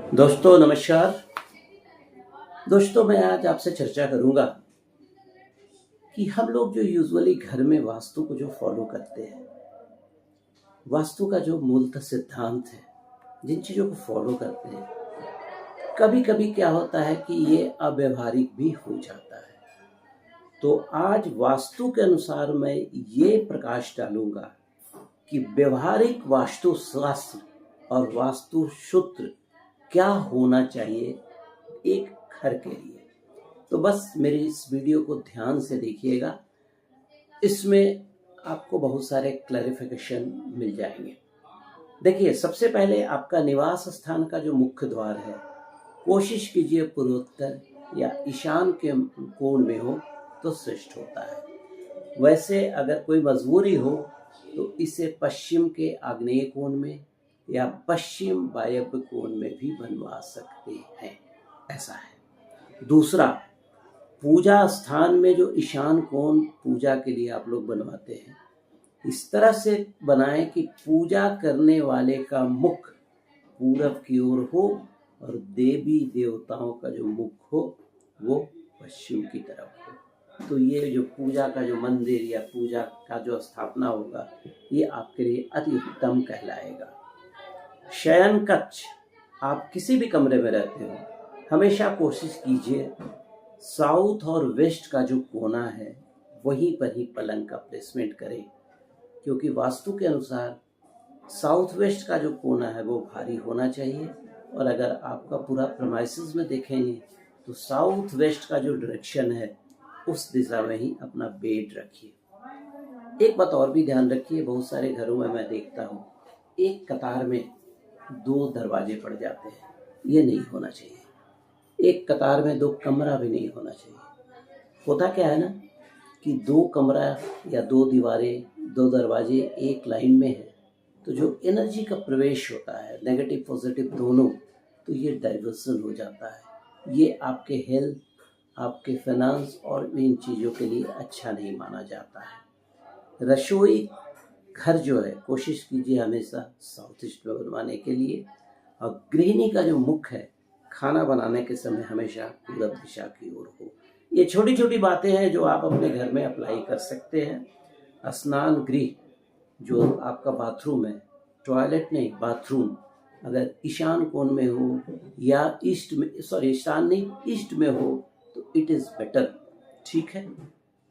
दोस्तों नमस्कार। दोस्तों मैं आज आपसे चर्चा करूंगा कि हम लोग जो यूजुअली घर में वास्तु को जो फॉलो करते हैं, वास्तु का जो मूलतः सिद्धांत है, जिन चीज़ों को फॉलो करते हैं, कभी कभी क्या होता है कि ये अव्यवहारिक भी हो जाता है। तो आज वास्तु के अनुसार मैं ये प्रकाश डालूंगा कि व्यवहारिक वास्तुशास्त्र और वास्तु सूत्र क्या होना चाहिए एक घर के लिए। तो बस मेरी इस वीडियो को ध्यान से देखिएगा, इसमें आपको बहुत सारे क्लैरिफिकेशन मिल जाएंगे। देखिए, सबसे पहले आपका निवास स्थान का जो मुख्य द्वार है, कोशिश कीजिए पूर्वोत्तर या ईशान के कोण में हो तो श्रेष्ठ होता है। वैसे अगर कोई मजबूरी हो तो इसे पश्चिम के आग्नेय कोण में या पश्चिम वायव्य कोण में भी बनवा सकते हैं, ऐसा है। दूसरा, पूजा स्थान में जो ईशान कोण पूजा के लिए आप लोग बनवाते हैं, इस तरह से बनाएं कि पूजा करने वाले का मुख पूरब की ओर हो और देवी देवताओं का जो मुख हो वो पश्चिम की तरफ हो। तो ये जो पूजा का जो मंदिर या पूजा का जो स्थापना होगा, ये आपके लिए अति उत्तम कहलाएगा। शयन कक्ष, आप किसी भी कमरे में रहते हो, हमेशा कोशिश कीजिए साउथ और वेस्ट का जो कोना है वहीं पर ही पलंग का प्लेसमेंट करें, क्योंकि वास्तु के अनुसार साउथ वेस्ट का जो कोना है वो भारी होना चाहिए। और अगर आपका पूरा प्रेमाइसेस में देखेंगे तो साउथ वेस्ट का जो डायरेक्शन है उस दिशा में ही अपना बेड रखिए। एक बात और भी ध्यान रखिए, बहुत सारे घरों में मैं देखता हूँ एक कतार में दो दरवाजे पड़ जाते हैं, ये नहीं होना चाहिए। एक कतार में दो कमरा भी नहीं होना चाहिए। होता क्या है ना कि दो कमरा या दो दीवारें, दो दरवाजे एक लाइन में है, तो जो एनर्जी का प्रवेश होता है, नेगेटिव पॉजिटिव दोनों, तो ये डाइवर्सन हो जाता है। ये आपके हेल्थ, आपके फाइनेंस और इन चीज़ों के लिए अच्छा नहीं माना जाता है। रसोई घर जो है कोशिश कीजिए हमेशा साउथ ईस्ट में बनवाने के लिए। और गृहिणी का जो मुख है, खाना बनाने के समय हमेशा पूरब दिशा की ओर हो। ये छोटी छोटी बातें हैं जो आप अपने घर में अप्लाई कर सकते हैं। स्नान गृह, जो आपका बाथरूम है, टॉयलेट नहीं बाथरूम, अगर ईशान कोण में हो या ईस्ट में, सॉरी ईशान नहीं ईस्ट में हो तो इट इज़ बेटर, ठीक है।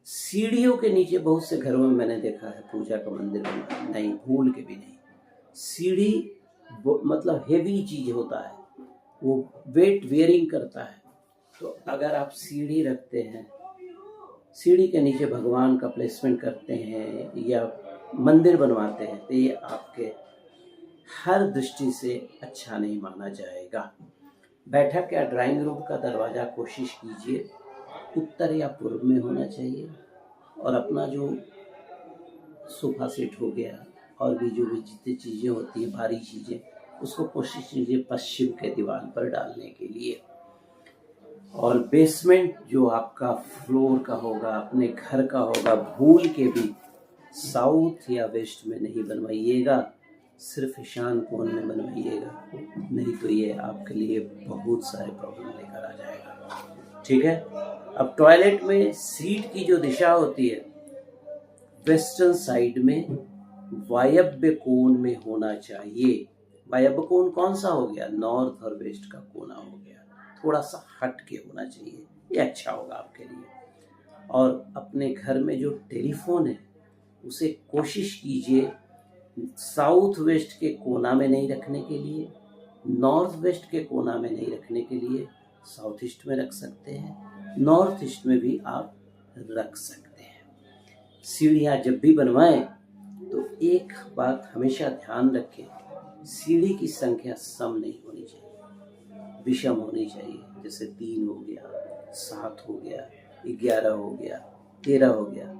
सीढ़ियों के नीचे बहुत से घरों में मैंने देखा है पूजा का मंदिर बना, नहीं, भूल के भी नहीं। सीढ़ी मतलब हेवी चीज होता है, वो वेट वेयरिंग करता है। तो अगर आप सीढ़ी रखते हैं, सीढ़ी के नीचे भगवान का प्लेसमेंट करते हैं या मंदिर बनवाते हैं, तो ये आपके हर दृष्टि से अच्छा नहीं माना जाएगा। बैठक या ड्राइंग रूम का दरवाज़ा कोशिश कीजिए उत्तर या पूर्व में होना चाहिए। और अपना जो सोफा सेट हो गया और भी जो भी जितनी चीज़ें होती है भारी चीज़ें, उसको कोशिश कीजिए पश्चिम के दीवार पर डालने के लिए। और बेसमेंट जो आपका फ्लोर का होगा, अपने घर का होगा, भूल के भी साउथ या वेस्ट में नहीं बनवाइएगा, सिर्फ ईशान कोण में बनवाइएगा, नहीं तो ये आपके लिए बहुत सारे प्रॉब्लम लेकर आ जाएगा, ठीक है। अब टॉयलेट में सीट की जो दिशा होती है वेस्टर्न साइड में वायव्य कोण में होना चाहिए। वायव्य कोण कौन सा हो गया? नॉर्थ और वेस्ट का कोना हो गया, थोड़ा सा हट के होना चाहिए, ये अच्छा होगा आपके लिए। और अपने घर में जो टेलीफोन है उसे कोशिश कीजिए साउथ वेस्ट के कोना में नहीं रखने के लिए, नॉर्थ वेस्ट के कोना में नहीं रखने के लिए, साउथ ईस्ट में रख सकते हैं, नॉर्थ ईस्ट में भी आप रख सकते हैं। सीढ़ियाँ जब भी बनवाएं तो एक बात हमेशा ध्यान रखें, सीढ़ी की संख्या सम नहीं होनी चाहिए, विषम होनी चाहिए। जैसे 3 हो गया, 7 हो गया, 11 हो गया, 13 हो गया।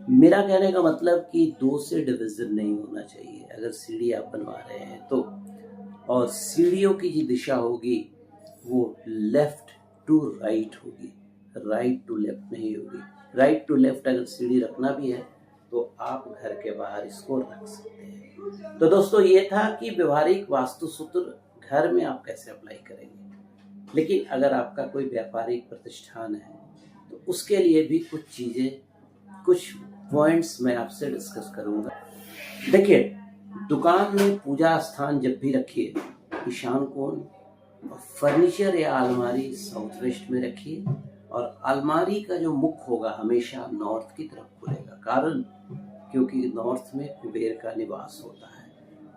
मेरा कहने का मतलब कि 2 से डिवीजन नहीं होना चाहिए अगर सीढ़ी आप बनवा रहे हैं तो। और सीढ़ियों की जो दिशा होगी वो लेफ्ट टू राइट होगी, राइट टू लेफ्ट नहीं होगी। राइट टू लेफ्ट अगर सीढ़ी रखना भी है तो आप घर के बाहर इसको रख सकते हैं। तो दोस्तों, ये था कि व्यवहारिक वास्तु सूत्र घर में आप कैसे अप्लाई करेंगे। लेकिन अगर आपका कोई व्यापारिक प्रतिष्ठान है तो उसके लिए भी कुछ चीज़ें, कुछ पॉइंट्स मैं आपसे डिस्कस करूंगा। देखिए, दुकान में पूजा स्थान जब भी रखिए ईशान कोण, और फर्नीचर या अलमारी साउथ वेस्ट में रखिए, और अलमारी का जो मुख होगा हमेशा नॉर्थ की तरफ खुलेगा। कारण क्योंकि नॉर्थ में कुबेर का निवास होता है,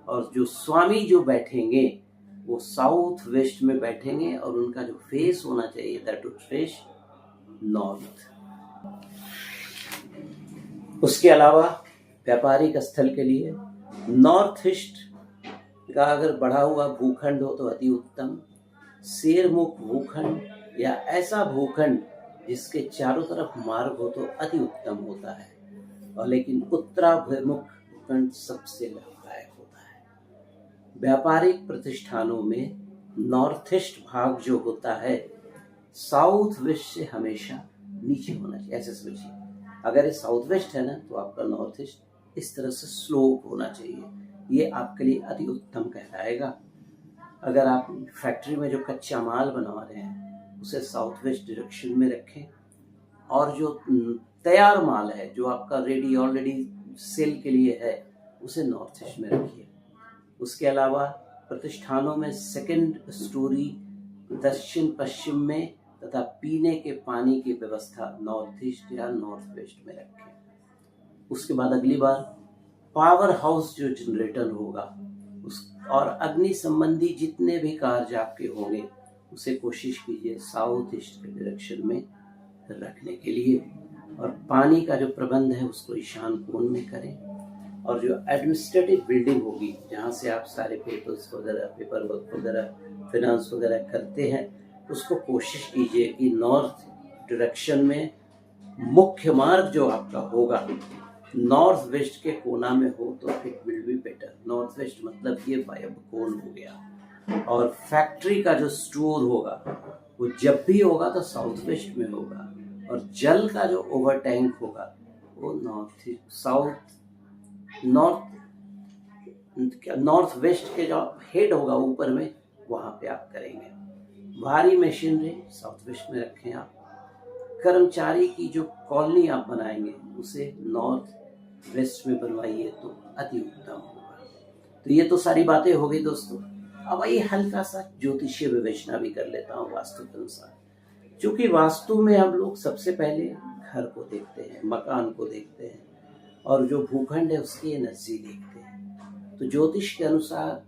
और जो स्वामी जो बैठेंगे वो साउथ वेस्ट में बैठेंगे, और उनका जो फेस होना चाहिए दैट वुड फेस नॉर्थ। उसके अलावा व्यापारिक स्थल के लिए नॉर्थ ईस्ट का अगर बढ़ा हुआ भूखंड हो तो अति उत्तम। शेरमुख भूखंड या ऐसा भूखंड जिसके चारों तरफ मार्ग हो तो अति उत्तम होता है। और लेकिन उत्तराभिमुख भूखंड सबसे लाभदायक होता है। व्यापारिक प्रतिष्ठानों में नॉर्थ ईस्ट भाग जो होता है साउथ वेस्ट से हमेशा नीचे होना चाहिए। ऐसे समझिए, अगर ये साउथ वेस्ट है ना तो आपका नॉर्थ ईस्ट इस तरह से स्लोप होना चाहिए। ये आपके लिए अति उत्तम कहलाएगा। अगर आप फैक्ट्री में जो कच्चा माल बना रहे हैं उसे साउथ वेस्ट डायरेक्शन में रखें, और जो तैयार माल है जो आपका रेडी ऑलरेडी सेल के लिए है उसे नॉर्थ ईस्ट में रखिए। उसके अलावा प्रतिष्ठानों में सेकंड स्टोरी दक्षिण पश्चिम में तथा पीने के पानी की व्यवस्था नॉर्थ ईस्ट या नॉर्थ वेस्ट में रखें। उसके बाद अगली बार पावर हाउस जो जनरेटर होगा उस और अग्नि संबंधी जितने भी कार्य आपके होंगे उसे कोशिश कीजिए साउथ ईस्ट के डायरेक्शन में रखने के लिए। और पानी का जो प्रबंध है उसको ईशान कोण में करें। और जो एडमिनिस्ट्रेटिव बिल्डिंग होगी जहाँ से आप सारे पेपर्स वगैरह, पेपर वर्क वगैरह, फिनांस वगैरह करते हैं, उसको कोशिश कीजिए कि नॉर्थ डायरेक्शन में मुख्य मार्ग जो आपका होगा नॉर्थ वेस्ट के कोना में हो तो it will be better. North west मतलब ये वायव्य कोण हो गया। और फैक्ट्री का जो स्टोर होगा वो जब भी होगा तो साउथ वेस्ट में होगा, और जल का जो ओवर टैंक होगा वो नॉर्थ वेस्ट के जो हेड होगा ऊपर में वहां पे आप करेंगे। भारी मशीनरी साउथ वेस्ट में रखें आप। कर्मचारी की जो कॉलोनी आप बनाएंगे उसे नॉर्थ वेस्ट में बनवाइए तो अति उत्तम होगा। तो ये तो सारी बातें हो गई दोस्तों। अब आइए हल्का सा ज्योतिषीय विवेचना भी कर लेता हूँ वास्तु के अनुसार। क्योंकि वास्तु में हम लोग सबसे पहले घर को देखते हैं, मकान को देखते हैं, और जो भूखंड है उसकी एनर्जी देखते हैं। तो ज्योतिष के अनुसार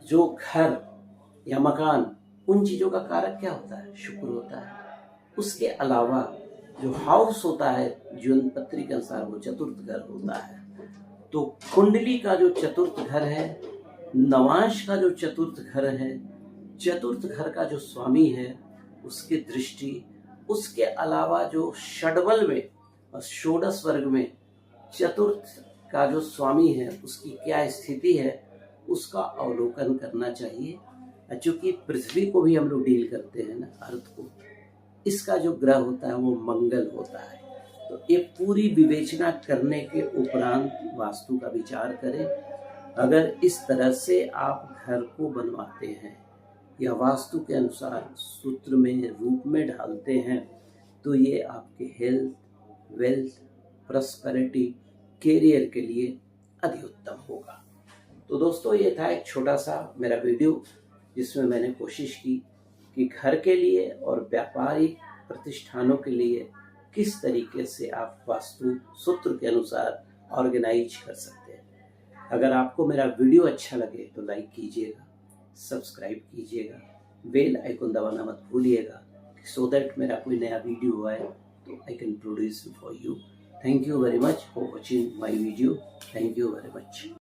जो घर या मकान, उन चीजों का कारक क्या होता है? शुक्र होता है। उसके अलावा जो हाउस होता है जीवन पत्री के अनुसार वो चतुर्थ घर होता है। तो कुंडली का जो चतुर्थ घर है, नवांश का जो चतुर्थ घर है, चतुर्थ घर का जो स्वामी है उसकी दृष्टि, उसके अलावा जो षडबल में और षोडश वर्ग में चतुर्थ का जो स्वामी है उसकी क्या स्थिति है उसका अवलोकन करना चाहिए। चूंकि पृथ्वी को भी हम लोग डील करते हैं ना, अर्थ को, इसका जो ग्रह होता है वो मंगल होता है। तो ये पूरी विवेचना करने के उपरांत वास्तु का विचार करें। अगर इस तरह से आप घर को बनवाते हैं या वास्तु के अनुसार सूत्र में रूप में ढालते हैं तो ये आपके हेल्थ, वेल्थ, प्रॉस्पेरिटी, कैरियर के लिए अति उत्तम होगा। तो दोस्तों ये था एक छोटा सा मेरा वीडियो जिसमें मैंने कोशिश की कि घर के लिए और व्यापारिक प्रतिष्ठानों के लिए किस तरीके से आप वास्तु सूत्र के अनुसार ऑर्गेनाइज कर सकते हैं। अगर आपको मेरा वीडियो अच्छा लगे तो लाइक कीजिएगा, सब्सक्राइब कीजिएगा, बेल आइकन दबाना मत भूलिएगा सो दैट मेरा कोई नया वीडियो आए तो I can produce for you. Thank you very much for watching my video. Thank you very much.